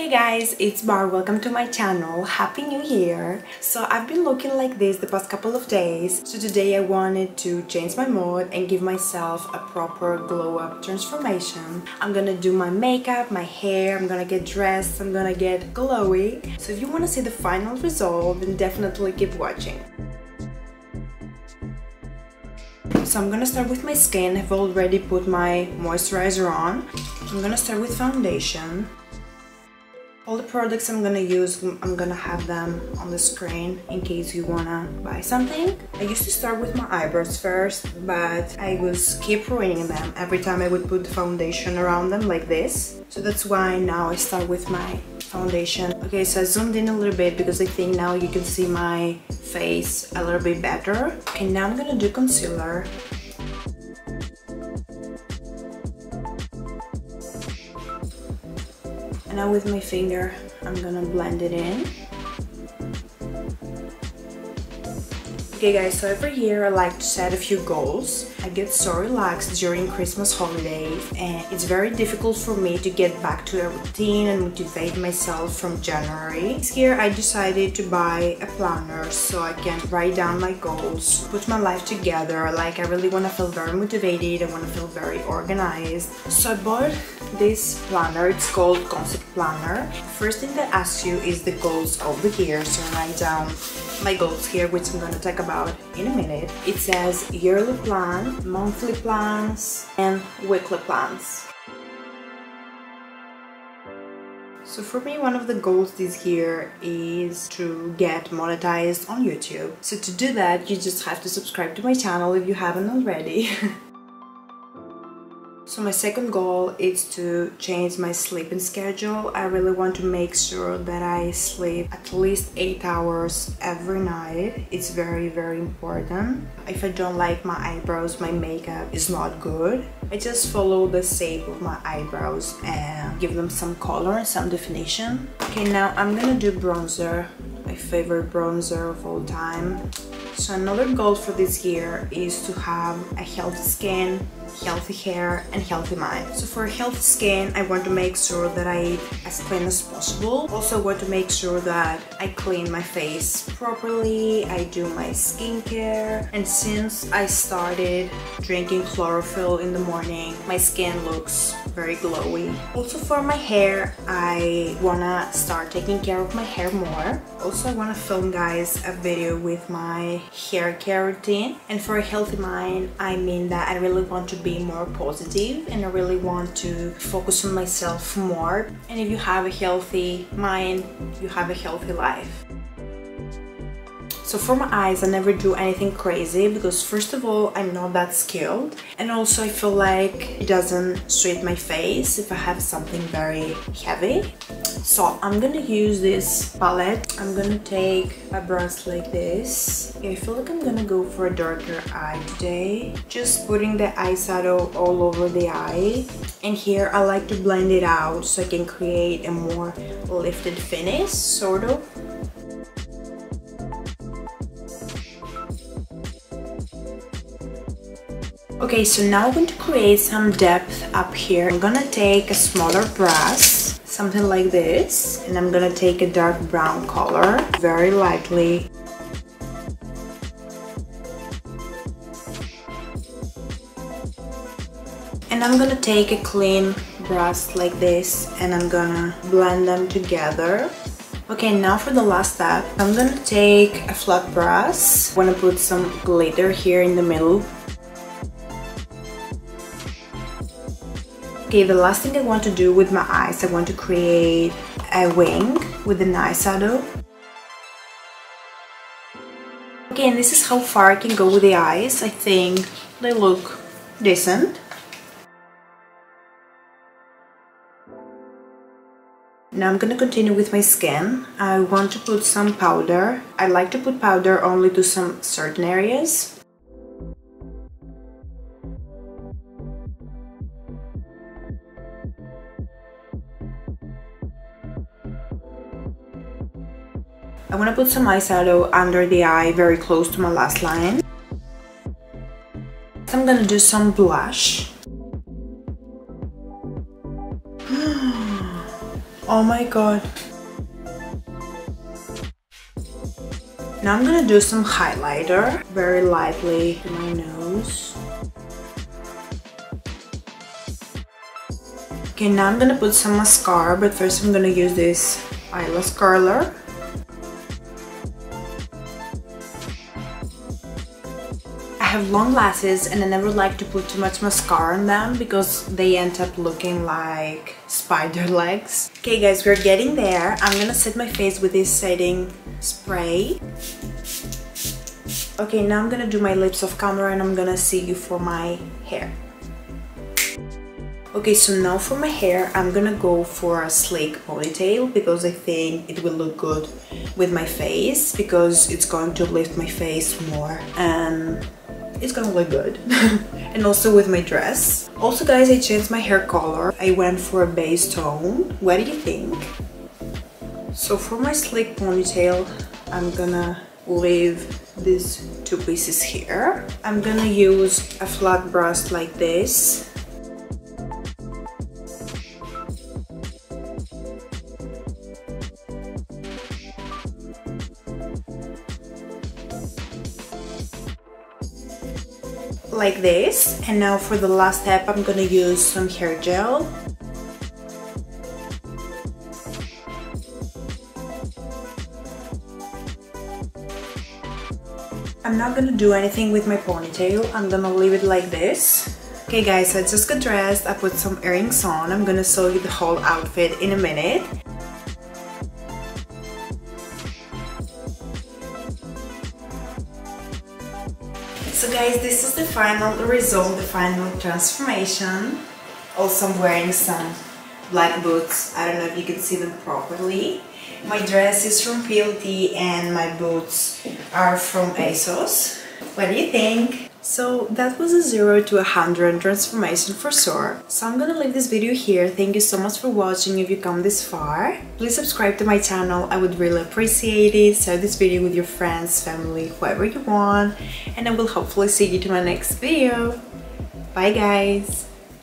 Hey guys, it's Bar. Welcome to my channel. Happy New Year! So I've been looking like this the past couple of days. So today I wanted to change my mood and give myself a proper glow up transformation. I'm gonna do my makeup, my hair, I'm gonna get dressed, I'm gonna get glowy. So if you want to see the final result, then definitely keep watching. So I'm gonna start with my skin. I've already put my moisturizer on. I'm gonna start with foundation. All the products I'm gonna use, I'm gonna have them on the screen in case you wanna buy something. I used to start with my eyebrows first, but I was keep ruining them every time I would put the foundation around them like this. So that's why now I start with my foundation. Okay, so I zoomed in a little bit because I think now you can see my face a little bit better. Okay, now I'm gonna do concealer. And now with my finger, I'm gonna blend it in. Okay guys, so every year I like to set a few goals. I get so relaxed during Christmas holidays and it's very difficult for me to get back to a routine and motivate myself from January. This year I decided to buy a planner so I can write down my goals, put my life together. Like I really want to feel very motivated, I want to feel very organized. So I bought this planner. It's called Concept Planner. First thing that asks you is the goals of the year, so I write down my goals here, which I'm going to talk about in a minute. It says yearly plan, monthly plans, and weekly plans. So for me, one of the goals this year is to get monetized on YouTube. So to do that, you just have to subscribe to my channel if you haven't already. So my second goal is to change my sleeping schedule. I really want to make sure that I sleep at least 8 hours every night. It's very, very important. If I don't like my eyebrows, my makeup is not good. I just follow the shape of my eyebrows and give them some color and some definition. Okay, now I'm gonna do bronzer, my favorite bronzer of all time. So another goal for this year is to have a healthy skin, healthy hair, and healthy mind. So for healthy skin, I want to make sure that I eat as clean as possible. Also want to make sure that I clean my face properly, I do my skincare, and since I started drinking chlorophyll in the morning, my skin looks very glowy. Also for my hair, I wanna start taking care of my hair more. Also I wanna film guys a video with my hair care routine. And for a healthy mind, I mean that I really want to be more positive and I really want to focus on myself more. And if you have a healthy mind, you have a healthy life. So for my eyes, I never do anything crazy because first of all, I'm not that skilled, and also I feel like it doesn't suit my face if I have something very heavy. So I'm gonna use this palette. I'm gonna take a brush like this. I feel like I'm gonna go for a darker eye today. Just putting the eyeshadow all over the eye. And here I like to blend it out so I can create a more lifted finish, sort of. Okay, so now I'm going to create some depth up here. I'm gonna take a smaller brush, something like this, and I'm gonna take a dark brown color, very lightly. And I'm gonna take a clean brush like this, and I'm gonna blend them together. Okay, now for the last step, I'm gonna take a flat brush. I wanna put some glitter here in the middle. Okay, the last thing I want to do with my eyes, I want to create a wing with an eyeshadow. Okay, and this is how far I can go with the eyes. I think they look decent. Now I'm gonna continue with my skin. I want to put some powder. I like to put powder only to some certain areas. I want to put some eyeshadow under the eye, very close to my last line. So I'm gonna do some blush. Oh my god. Now I'm gonna do some highlighter very lightly to my nose. Okay, now I'm gonna put some mascara, but first I'm gonna use this eyelash curler. I have long lashes and I never like to put too much mascara on them because they end up looking like spider legs. Okay guys, we're getting there. I'm gonna set my face with this setting spray. Okay, now I'm gonna do my lips off camera and I'm gonna see you for my hair. Okay, so now for my hair, I'm gonna go for a sleek ponytail because I think it will look good with my face because it's going to lift my face more and it's gonna look good. And also with my dress. Also guys, I changed my hair color. I went for a beige tone. What do you think? So for my sleek ponytail, I'm gonna leave these two pieces here. I'm gonna use a flat brush like this. Like this. And now for the last step, I'm gonna use some hair gel. I'm not gonna do anything with my ponytail. I'm gonna leave it like this. Okay guys, I just got dressed. I put some earrings on. I'm gonna show you the whole outfit in a minute. So guys, this is the final result, the final transformation. Also I'm wearing some black boots. I don't know if you can see them properly. My dress is from PLT and my boots are from ASOS. What do you think? So that was a 0 to 100 transformation for sure. So I'm gonna leave this video here. Thank you so much for watching if you come this far. Please subscribe to my channel, I would really appreciate it. Share this video with your friends, family, whoever you want. And I will hopefully see you to my next video. Bye guys!